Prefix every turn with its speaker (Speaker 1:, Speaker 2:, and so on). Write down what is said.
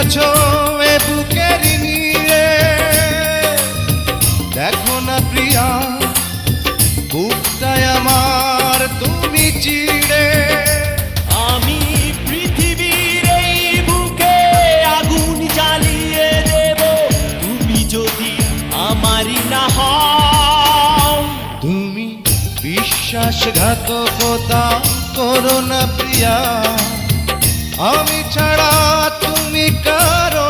Speaker 1: আছো এ বুকের নিয়ে, দেখো না প্রিয়া বুকটায় আমার তুমি চিড়ে।
Speaker 2: আমি পৃথিবীর এই বুকে আগুন জ্বালিয়ে দেব, তুমি যদি আমারই না হও।
Speaker 1: তুমি বিশ্বাসঘাতকতা করো না প্রিয়া, আমি ছাড়া তুমি কারো